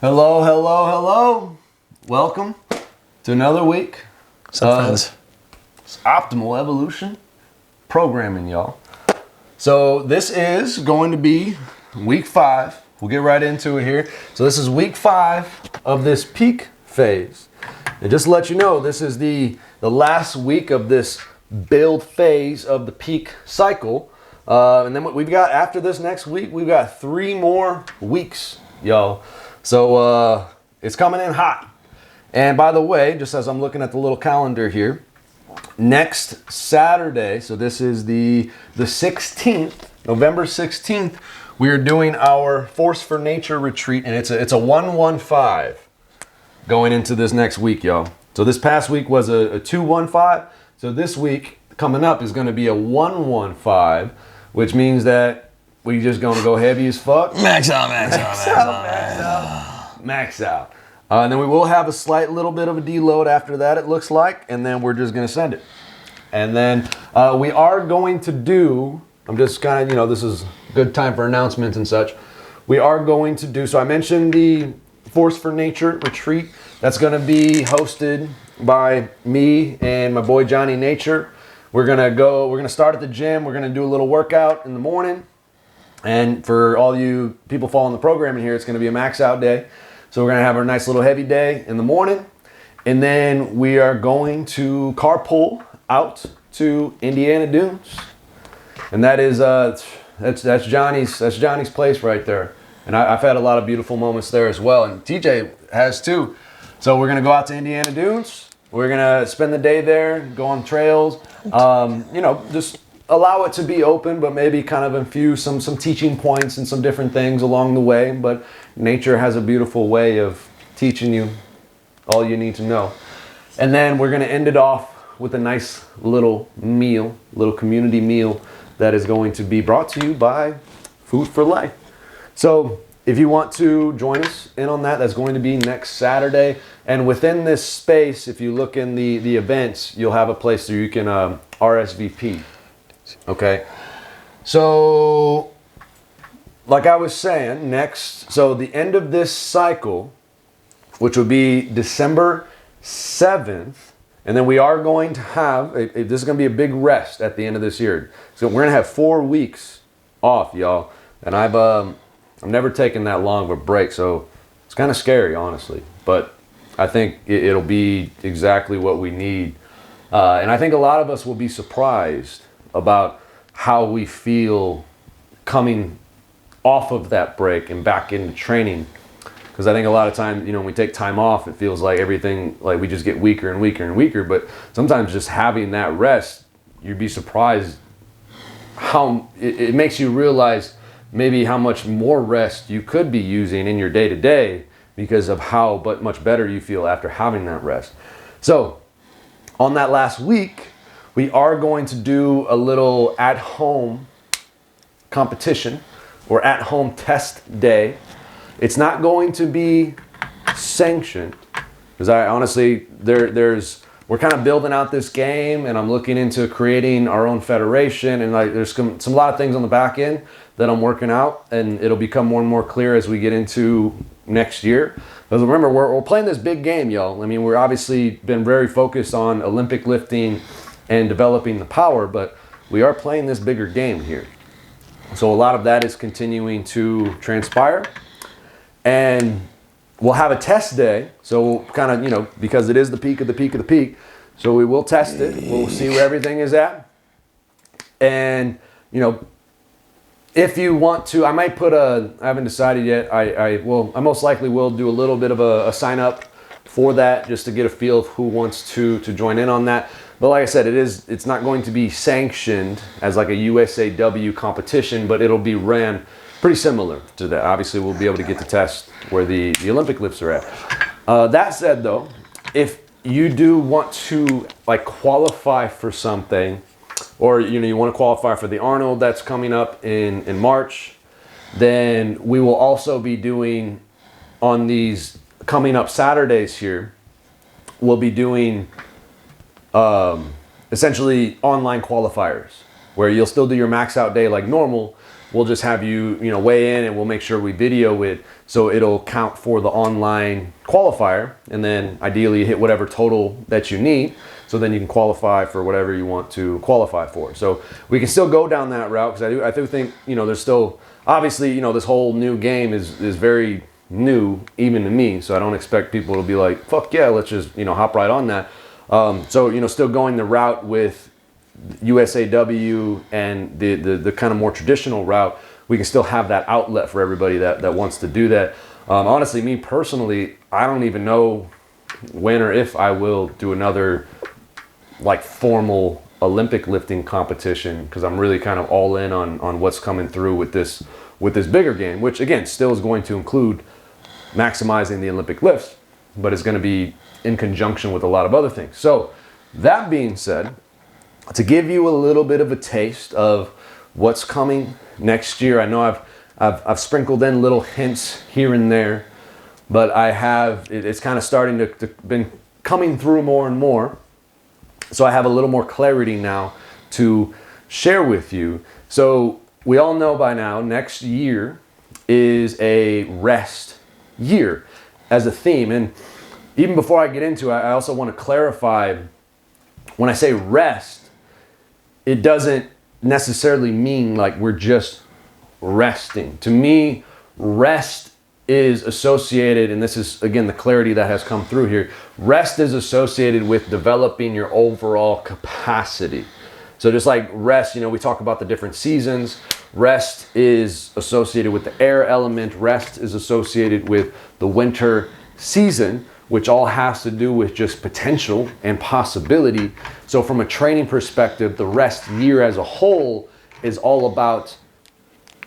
Hello, hello, hello. Welcome to another week. What's up, friends? Optimal Evolution programming, y'all. So this is going to be week 5. We'll get right into it here. So this is week 5 of this peak phase. And just to let you know, this is the last week of this build phase of the peak cycle. And then what we've got after this next week, we've got 3 more weeks, y'all. So it's coming in hot. And by the way, just as I'm looking at the little calendar here, next Saturday, so this is the 16th, November 16th, we are doing our Force for Nature retreat, and it's a 115 going into this next week, y'all. So this past week was a 215. So this week coming up is going to be a 115, which means that we just going to go heavy as fuck. Max out. And then we will have a slight little bit of a deload after that, it looks like, and then we're just going to send it. And then we are going to do, I'm just kind of, this is a good time for announcements and such. We are going to do, so I mentioned the Force for Nature retreat. That's going to be hosted by me and my boy Johnny Nature. We're going to start at the gym. We're going to do a little workout in the morning. And for all you people following the program in here, it's going to be a max out day. So we're going to have our nice little heavy day in the morning. And then we are going to carpool out to Indiana Dunes. And that is, that's Johnny's place right there. And I've had a lot of beautiful moments there as well. And TJ has too. So we're going to go out to Indiana Dunes. We're going to spend the day there, go on trails, just allow it to be open, but maybe kind of infuse some teaching points and some different things along the way. But nature has a beautiful way of teaching you all you need to know. And then we're going to end it off with a nice little meal, little community meal that is going to be brought to you by Food for Life. So if you want to join us in on that, that's going to be next Saturday. And within this space, if you look in the events, you'll have a place where you can RSVP. Okay, so like I was saying, so the end of this cycle, which will be December 7th, and then we are going to have, this is going to be a big rest at the end of this year. So we're going to have 4 weeks off, y'all, and I've never taken that long of a break, so it's kind of scary, honestly, but I think it'll be exactly what we need, and I think a lot of us will be surprised about how we feel coming off of that break and back into training. Because I think a lot of times, when we take time off, it feels like everything, like we just get weaker and weaker and weaker. But sometimes just having that rest, you'd be surprised how it makes you realize maybe how much more rest you could be using in your day-to-day because of how much better you feel after having that rest. So on that last week, we are going to do a little at-home competition or at-home test day. It's not going to be sanctioned because I honestly, we're kind of building out this game, and I'm looking into creating our own federation, and there's some lot of things on the back end that I'm working out, and it'll become more and more clear as we get into next year. Because remember, we're playing this big game, y'all. I mean, we're obviously been very focused on Olympic lifting and developing the power, but we are playing this bigger game here. So a lot of that is continuing to transpire, and we'll have a test day. So we'll kind of, because it is the peak of the peak of the peak, so we will test it. We'll see where everything is at. And, if you want to, I might put I haven't decided yet. I most likely will do a little bit of a sign up for that just to get a feel of who wants to join in on that. But like I said, it's not going to be sanctioned as like a USAW competition, but it'll be ran pretty similar to that. Obviously, we'll be able to get to test where the Olympic lifts are at. That said, though, if you do want to qualify for something, or you want to qualify for the Arnold that's coming up in March, then we will also be doing on these coming up Saturdays here, we'll be doing essentially online qualifiers where you'll still do your max out day like normal, we'll just have you, weigh in, and we'll make sure we video it so it'll count for the online qualifier, and then ideally hit whatever total that you need, so then you can qualify for whatever you want to qualify for. So we can still go down that route, because I do think, there's still, obviously, this whole new game is very new even to me, so I don't expect people to be like, fuck yeah, let's just hop right on that. So still going the route with USAW and the kind of more traditional route, we can still have that outlet for everybody that wants to do that. Honestly, me personally, I don't even know when or if I will do another like formal Olympic lifting competition, because I'm really kind of all in on what's coming through with this bigger game, which again still is going to include maximizing the Olympic lifts, but it's going to be in conjunction with a lot of other things. So that being said, to give you a little bit of a taste of what's coming next year, I know I've sprinkled in little hints here and there, but it's kind of starting to been coming through more and more. So I have a little more clarity now to share with you. So we all know by now, next year is a rest year as a theme. And even before I get into it, I also want to clarify, when I say rest, it doesn't necessarily mean like we're just resting. To me, rest is associated, and this is again the clarity that has come through here, rest is associated with developing your overall capacity. So just like rest, we talk about the different seasons. Rest is associated with the air element. Rest is associated with the winter season, which all has to do with just potential and possibility. So from a training perspective, the rest year as a whole is all about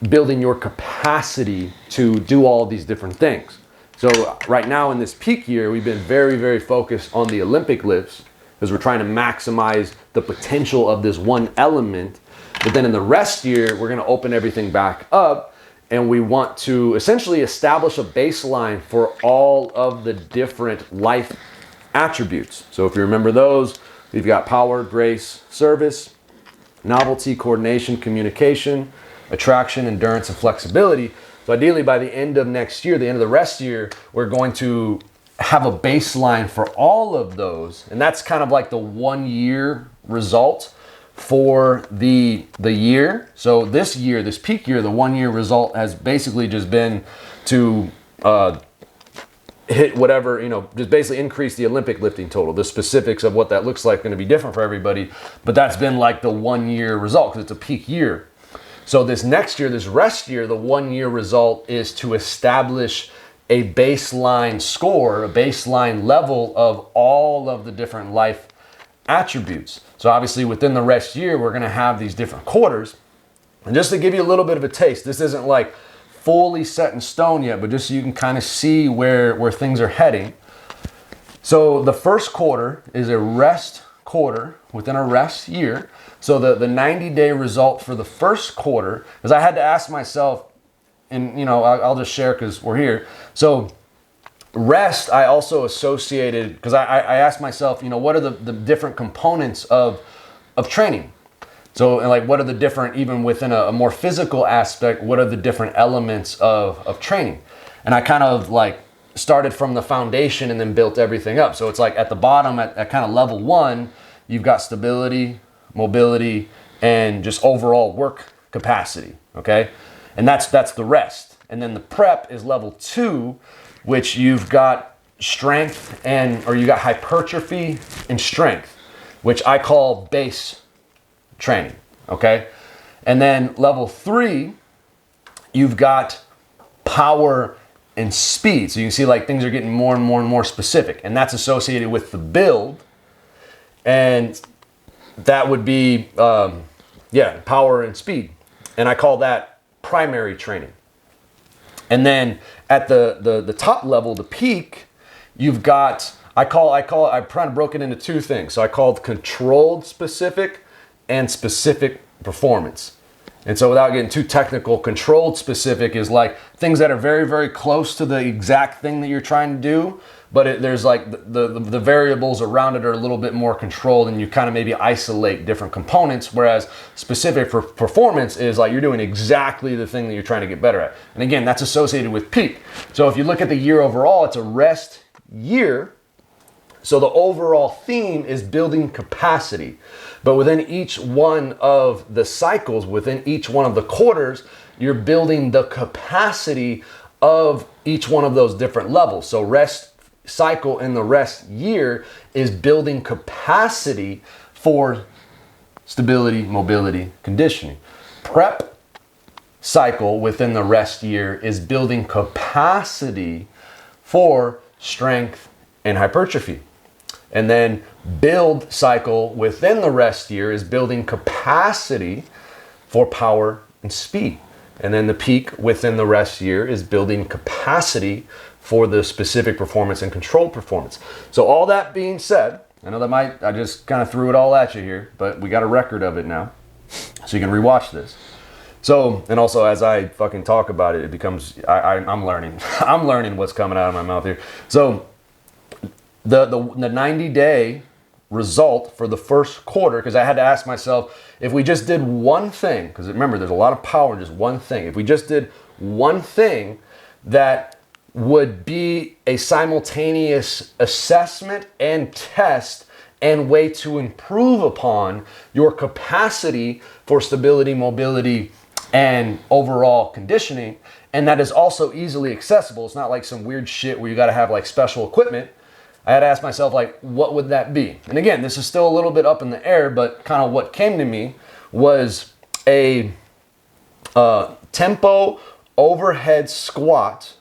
building your capacity to do all these different things. So right now in this peak year, we've been very, very focused on the Olympic lifts, because we're trying to maximize the potential of this one element. But then in the rest year, we're going to open everything back up, and we want to essentially establish a baseline for all of the different life attributes. So if you remember those, we've got power, grace, service, novelty, coordination, communication, attraction, endurance, and flexibility. So ideally by the end of next year, the end of the rest year, we're going to have a baseline for all of those. And that's kind of like the 1 year result for the year. So this year, this peak year, the 1 year result has basically just been to hit whatever, just basically increase the Olympic lifting total. The specifics of what that looks like going to be different for everybody, but that's been like the 1 year result, because it's a peak year. So this next year, this rest year, the 1 year result is to establish a baseline score, a baseline level of all of the different life attributes. So obviously within the rest year, we're going to have these different quarters. And just to give you a little bit of a taste, this isn't like fully set in stone yet, but just so you can kind of see where things are heading. So the first quarter is a rest quarter within a rest year. So the 90-day result for the first quarter, because I had to ask myself, and I'll just share because we're here. So rest, I also associated, because I asked myself, what are the different components of training? So, and like, what are the different, even within a more physical aspect, what are the different elements of training? And I kind of like started from the foundation and then built everything up. So it's like at the bottom, at kind of level 1, you've got stability, mobility, and just overall work capacity, okay? And that's the rest. And then the prep is level 2, which you've got strength or you got hypertrophy and strength, which I call base training, okay? And then level 3, you've got power and speed. So you can see like things are getting more and more and more specific, and that's associated with the build. And that would be, power and speed. And I call that primary training. And then at the top level, the peak, you've got, I kind of broke it into 2 things. So I called controlled specific and specific performance. And so without getting too technical, controlled specific is like things that are very, very close to the exact thing that you're trying to do, but there's like the variables around it are a little bit more controlled, and you kind of maybe isolate different components, whereas specific for performance is like you're doing exactly the thing that you're trying to get better at. And again, that's associated with peak. So if you look at the year overall, it's a rest year. So the overall theme is building capacity. But within each one of the cycles, within each one of the quarters, you're building the capacity of each one of those different levels. So rest cycle in the rest year is building capacity for stability, mobility, conditioning. Prep cycle within the rest year is building capacity for strength and hypertrophy. And then build cycle within the rest year is building capacity for power and speed. And then the peak within the rest year is building capacity for the specific performance and controlled performance. So all that being said, I know I just kind of threw it all at you here, but we got a record of it now. So you can rewatch this. So, and also as I fucking talk about it, it becomes, I'm learning. I'm learning what's coming out of my mouth here. So, the 90-day result for the first quarter, because I had to ask myself, if we just did one thing, because remember, there's a lot of power in just one thing. If we just did one thing that would be a simultaneous assessment and test and way to improve upon your capacity for stability, mobility, and overall conditioning, and that is also easily accessible. It's not like some weird shit where you got to have like special equipment. I had to ask myself, like, what would that be? And again, this is still a little bit up in the air, but kind of what came to me was a tempo overhead squat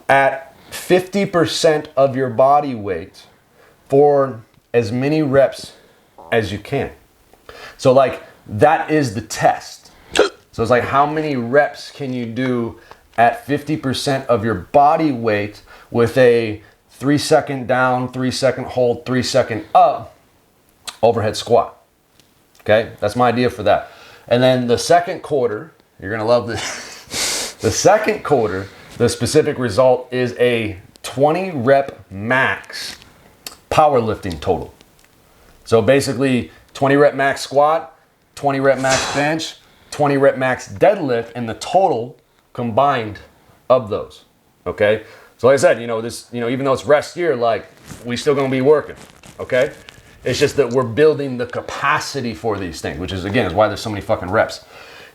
at 50% of your body weight for as many reps as you can. So like, that is the test. So it's like, how many reps can you do at 50% of your body weight with a 3 second down, 3 second hold, 3 second up overhead squat? Okay, that's my idea for that. And then the second quarter, you're gonna love this. The second quarter, the specific result is a 20 rep max powerlifting total. So basically 20 rep max squat, 20 rep max bench, 20 rep max deadlift, and the total combined of those. Okay, so like I said, even though it's rest year, like, we still gonna be working. Okay, it's just that we're building the capacity for these things, which is why there's so many fucking reps.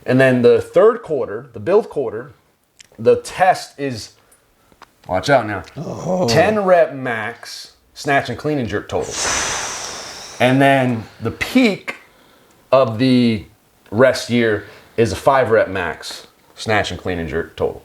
And then the third quarter, the build quarter, the test is, watch out now, 10 rep max snatch and clean and jerk total. And then the peak of the rest year is a 5 rep max snatch and clean and jerk total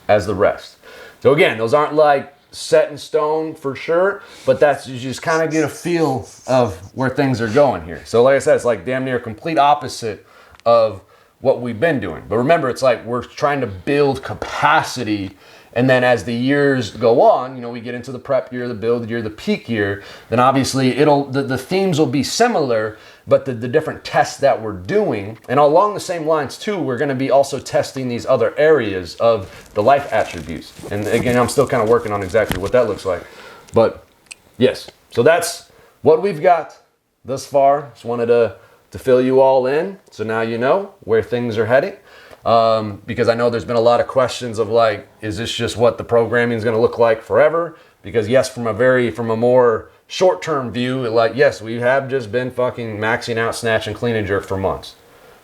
as the rest. So again, those aren't like set in stone for sure, but that's, you just kind of get a feel of where things are going here. So like I said, it's like damn near complete opposite of what we've been doing. But remember, it's like we're trying to build capacity, and then as the years go on, we get into the prep year, the build year, the peak year, then obviously the themes will be similar, but the different tests that we're doing, and along the same lines too, we're gonna be also testing these other areas of the life attributes. And again, I'm still kind of working on exactly what that looks like. But yes, so that's what we've got thus far. Just wanted to fill you all in, so now you know where things are heading. Because I know there's been a lot of questions of like, is this just what the programming is going to look like forever? Because yes, from a more short-term view, like, yes, we have just been fucking maxing out snatch and clean and jerk for months.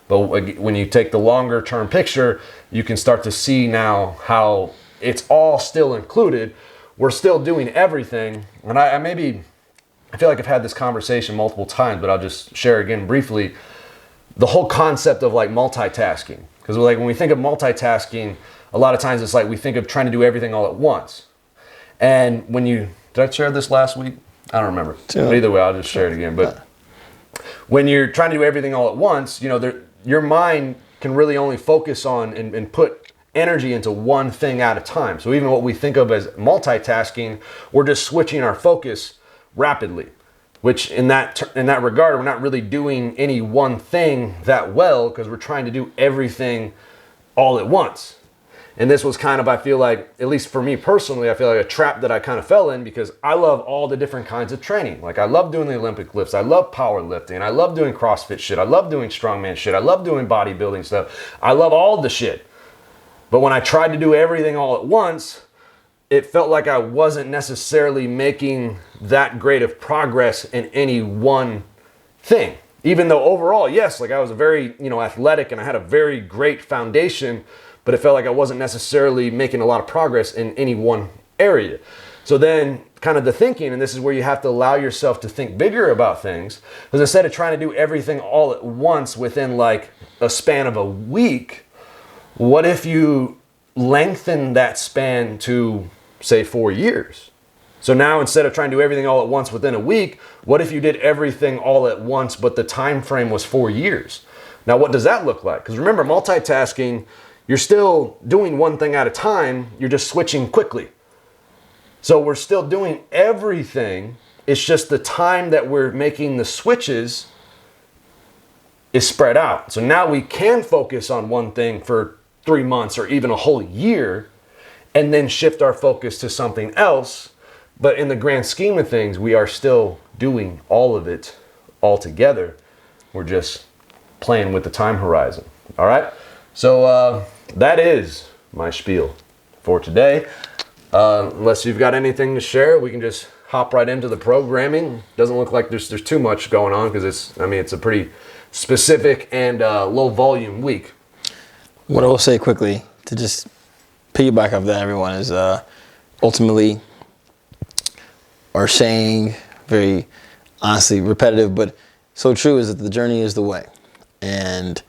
But when you take the longer term picture, you can start to see now how it's all still included. We're still doing everything. And I feel like I've had this conversation multiple times, but I'll just share again briefly. The whole concept of like multitasking. Because like when we think of multitasking, a lot of times it's like we think of trying to do everything all at once. And did I share this last week? I don't remember. But either way, I'll just share it again. But when you're trying to do everything all at once, your mind can really only focus on and put energy into one thing at a time. So even what we think of as multitasking, we're just switching our focus rapidly. which in that regard, we're not really doing any one thing that well because we're trying to do everything all at once. And this was kind of, I feel like, at least for me personally, I feel like a trap that I kind of fell in because I love all the different kinds of training. Like I love doing the Olympic lifts. I love powerlifting. I love doing CrossFit shit. I love doing strongman shit. I love doing bodybuilding stuff. I love all the shit. But when I tried to do everything all at once, it felt like I wasn't necessarily making that great of progress in any one thing. Even though overall, yes, like I was very, athletic and I had a very great foundation, but it felt like I wasn't necessarily making a lot of progress in any one area. So then kind of the thinking, and this is where you have to allow yourself to think bigger about things, because instead of trying to do everything all at once within like a span of a week, what if you lengthen that span to say 4 years? So now instead of trying to do everything all at once within a week, what if you did everything all at once, but the time frame was 4 years? Now, what does that look like? Because remember, multitasking, you're still doing one thing at a time, you're just switching quickly. So we're still doing everything, it's just the time that we're making the switches is spread out. So now we can focus on one thing for 3 months or even a whole year and then shift our focus to something else. But in the grand scheme of things, we are still doing all of it all together. We're just playing with the time horizon. All right? So that is my spiel for today. Unless you've got anything to share, we can just hop right into the programming. Doesn't look like there's too much going on because it's a pretty specific and low volume week. What I will say quickly to just piggyback off that, everyone, is ultimately our saying, very honestly repetitive, but so true, is that the journey is the way. And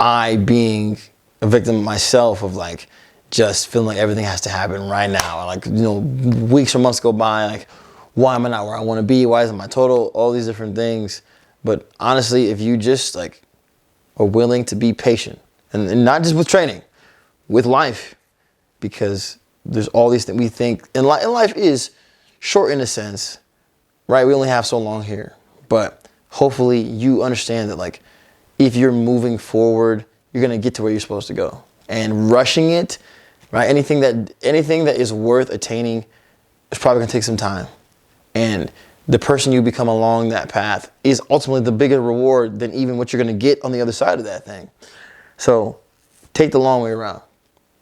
I, being a victim myself of like just feeling like everything has to happen right now, like weeks or months go by, like why am I not where I want to be? Why isn't my total? All these different things. But honestly, if you just like are willing to be patient, and not just with training, with life, because there's all these things we think, and life is short in a sense, right? We only have so long here, but hopefully you understand that like if you're moving forward, you're gonna get to where you're supposed to go. And rushing it, right? Anything that is worth attaining is probably gonna take some time. And the person you become along that path is ultimately the bigger reward than even what you're gonna get on the other side of that thing. So take the long way around.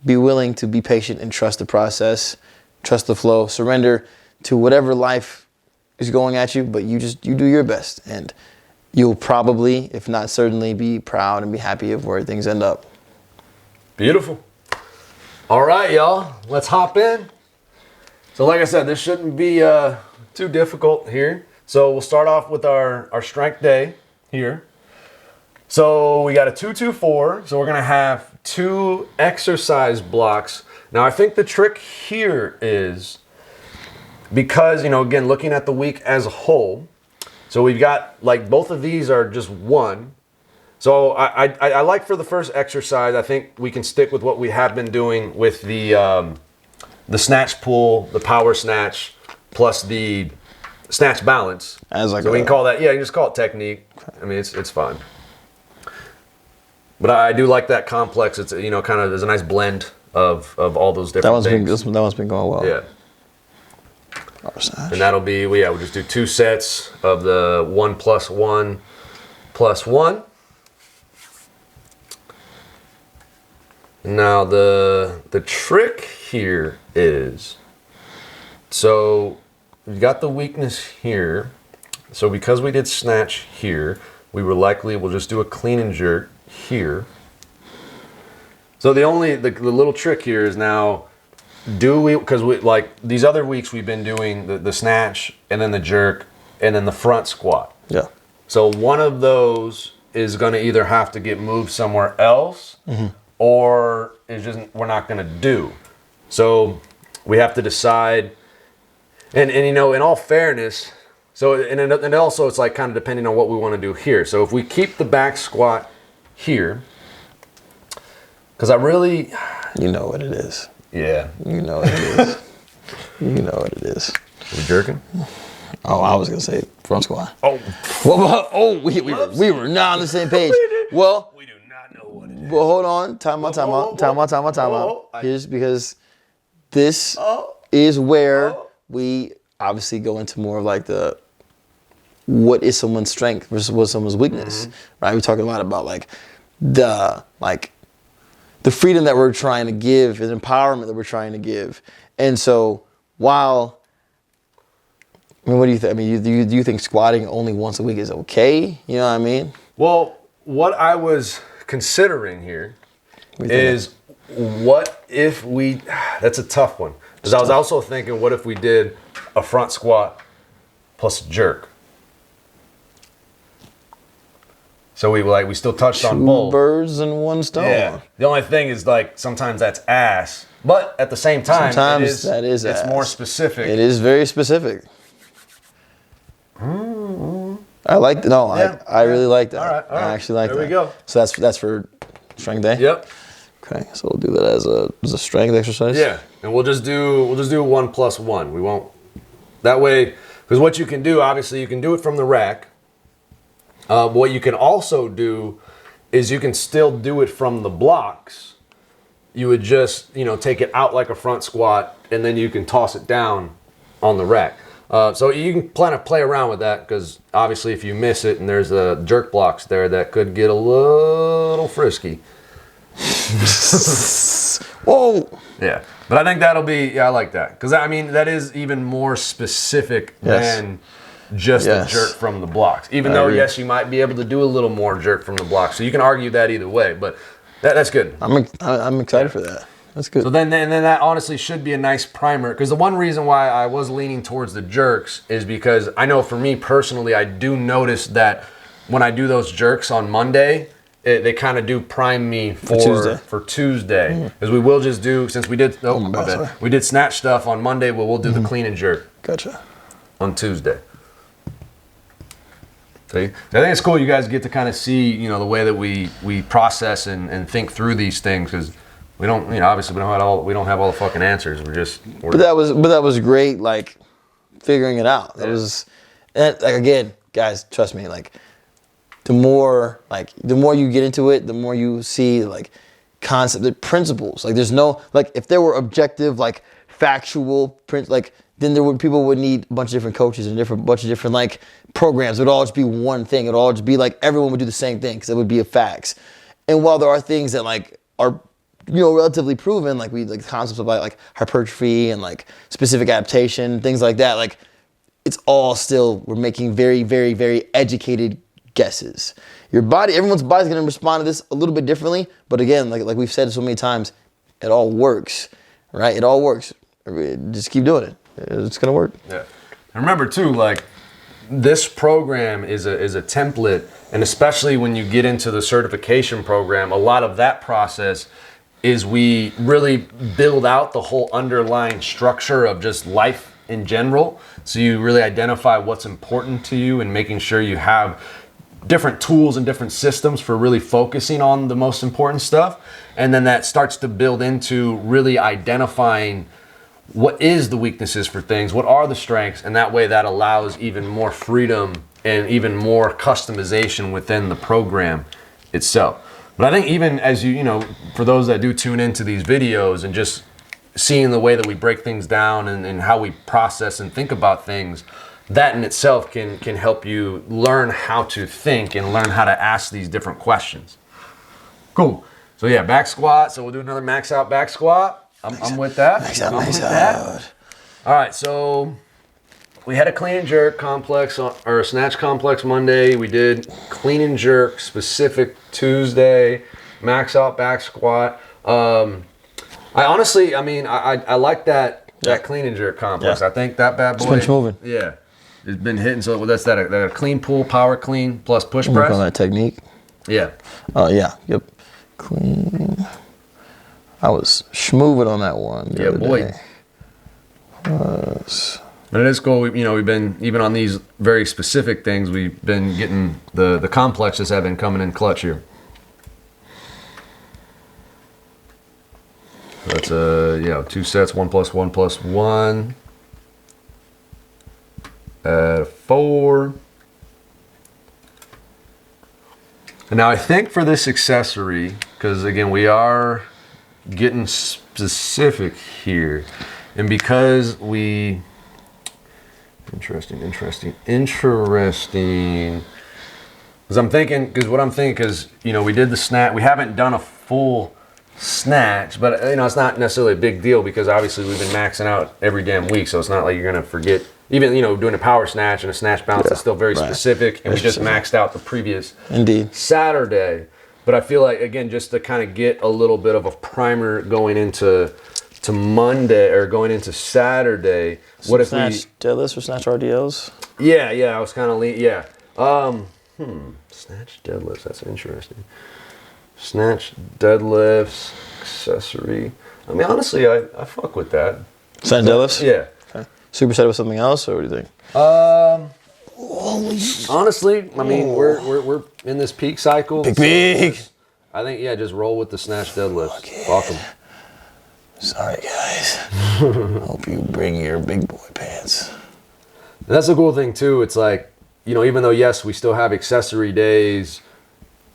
Be willing to be patient and trust the process, trust the flow, surrender to whatever life is going at you, but you do your best, and you'll probably, if not certainly, be proud and be happy of where things end up. Beautiful. All right, y'all, let's hop in. So like I said, this shouldn't be too difficult here. So we'll start off with our strength day here. So we got a 2-2-4. So we're gonna have 2 exercise blocks. Now I think the trick here is because, again, looking at the week as a whole, so we've got like both of these are just one. So I like for the first exercise, I think we can stick with what we have been doing with the snatch pull, the power snatch, plus the snatch balance. As like so we can call that, you just call it technique. I mean, it's fine. But I do like that complex. It's kind of there's a nice blend of all those different things. That one's been going well. Yeah. And that'll be we'll just do 2 sets of the 1 + 1 + 1. Now the trick here is, so we've got the weakness here. So because we did snatch here, we'll just do a clean and jerk here. So the little trick here is now, because we like these other weeks we've been doing the snatch and then the jerk and then the front squat. Yeah. So one of those is going to either have to get moved somewhere else, or we're not going to do. So we have to decide. And in all fairness, so and also it's like kind of depending on what we want to do here. So if we keep the back squat here, because I really, you know what it is. Yeah. You know what it is. You know what it is. We jerking? Oh, I was gonna say front squat. Oh, We were not on the same page. Well, we do not know what it is. well, hold on. Time out. Whoa. Here's because this Oh. is where Oh. we obviously go into more of like the what is someone's strength versus what someone's weakness, right? We talk a lot about like the freedom that we're trying to give and empowerment that we're trying to give. And so while I mean, what do you think? I mean, do you think squatting only once a week is okay? You know what I mean? Well, what I was considering here What do you think? is what if we, that's a tough one. Because I was also thinking, what if we did a front squat plus a jerk? So we still touched on Two both. birds and one stone. Yeah. The only thing is like sometimes that's ass, but at the same time, Sometimes that is it's ass. more specific. It is very specific. I like no, Yeah. I really like that. All right. I actually like There that. we go. So that's for strength day. Yep. Okay, so we'll do that as a strength exercise. Yeah, and we'll just do 1+1. We won't. That way, because what you can do, obviously, you can do it from the rack. What you can also do is you can still do it from the blocks. You would just take it out like a front squat, and then you can toss it down on the rack. So you can kind of play around with that because obviously if you miss it and there's jerk blocks there that could get a little frisky. Whoa. Yeah, but I think that'll be, I like that. Because, I mean, that is even more specific than just a jerk from the blocks. Even though, yes, you might be able to do a little more jerk from the blocks. So you can argue that either way, but that's good. I'm excited for that. That's good. So then that honestly should be a nice primer. Because the one reason why I was leaning towards the jerks is because I know for me personally, I do notice that when I do those jerks on Monday, they kind of do prime me for Tuesday. Because we will just do, since we did, we did snatch stuff on Monday, we'll do the clean and jerk. Gotcha. On Tuesday. See? I think it's cool you guys get to kind of see, the way that we process and think through these things because we don't, obviously we don't have all the fucking answers. But that was great, like figuring it out. That was, and like again, guys, trust me, like the more you get into it, the more you see like concept, the principles. Like there's no, like if there were objective, like factual like then people would need a bunch of different coaches and bunch of different like programs. It would all just be one thing. It would all just be like everyone would do the same thing because it would be a facts. And while there are things that like are relatively proven, like concepts about like hypertrophy and like specific adaptation, things like that, like it's all still, we're making very, very, very educated guesses. Everyone's body's gonna respond to this a little bit differently, but again, like we've said so many times, it all works, right? It all works. Just keep doing it. It's gonna work. Yeah. And remember too, like this program is a template, and especially when you get into the certification program, a lot of that process is we really build out the whole underlying structure of just life in general. So you really identify what's important to you and making sure you have different tools and different systems for really focusing on the most important stuff. And then that starts to build into really identifying what is the weaknesses for things, what are the strengths, and that way that allows even more freedom and even more customization within the program itself. But I think even as for those that do tune into these videos and just seeing the way that we break things down and how we process and think about things, that in itself can help you learn how to think and learn how to ask these different questions. Cool. So yeah, back squat. So we'll do another max out back squat. I'm with that. Max out. All right, so we had a clean and jerk complex or a snatch complex Monday. We did clean and jerk specific Tuesday, max out back squat. I honestly, I like that clean and jerk complex. Yeah. I think that bad boy. It's been moving. Yeah, it's been hitting. So that's that a clean pull, power clean plus push Work press. on that technique. Yeah. Yeah. Yep. Clean. I was schmoving on that one. The other day. But it is cool. We've been, even on these very specific things, we've been getting the complexes have been coming in clutch here. So that's 2 sets, 1+1+1. now I think for this accessory, because again, we are getting specific here, and because we, interesting. Because I'm thinking, because you know, we did the snatch. We haven't done a full snatch, but you know, it's not necessarily a big deal because obviously we've been maxing out every damn week, so it's not like you're gonna forget. Even, you know, doing a power snatch and a snatch bounce is still very specific, and we just maxed out the previous Saturday. But I feel like, again, just to kind of get a little bit of a primer going into Monday or going into Saturday. What if snatch deadlifts or snatch RDLs? Yeah, I was kind of snatch deadlifts. That's interesting. Snatch deadlifts accessory. I mean, honestly, I fuck with that. Snatch deadlifts? Yeah. Superset with something else, or what do you think? Honestly, I mean, we're in this peak cycle. Big. I think, just roll with the snatch deadlift. Fuck them. Sorry, guys. Hope you bring your big boy pants. And that's the cool thing too. It's like, you know, even though yes, we still have accessory days,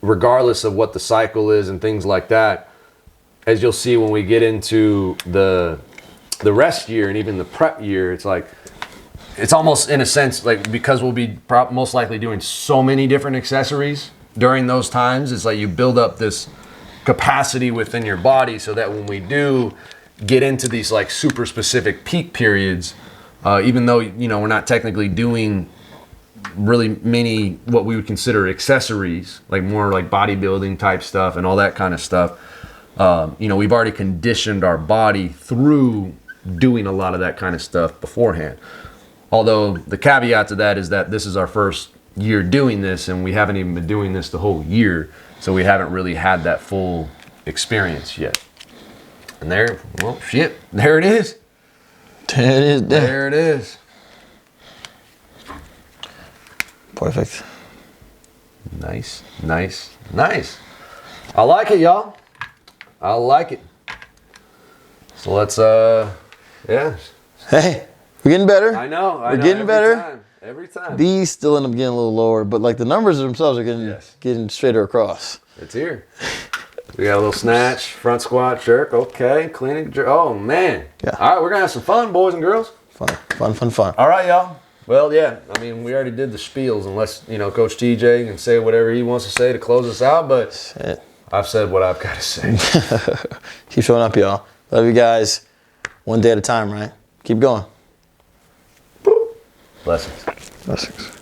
regardless of what the cycle is and things like that. As you'll see when we get into the rest year and even the prep year, it's like, it's almost in a sense like, because we'll be most likely doing so many different accessories during those times, it's like you build up this capacity within your body so that when we do get into these like super specific peak periods, even though, you know, we're not technically doing really many what we would consider accessories, like more like bodybuilding type stuff and all that kind of stuff, you know, we've already conditioned our body through doing a lot of that kind of stuff beforehand. Although the caveat to that is that this is our first year doing this, and we haven't even been doing this the whole year, so we haven't really had that full experience yet. And there it is. There it is. Perfect. Nice. I like it, y'all. I like it. So let's, Hey, we're getting better. I know. We're getting better. Every time. These still end up getting a little lower, but like the numbers themselves are getting straighter across. It's here. We got a little snatch, front squat, jerk. Okay, cleaning jerk. Oh man. Yeah. All right, we're gonna have some fun, boys and girls. Fun. All right, y'all. Well, yeah. I mean, we already did the spiels, unless you know Coach TJ can say whatever he wants to say to close us out. But I've said what I've got to say. Keep showing up, y'all. Love you guys. One day at a time, right? Keep going. Blessings. Blessings.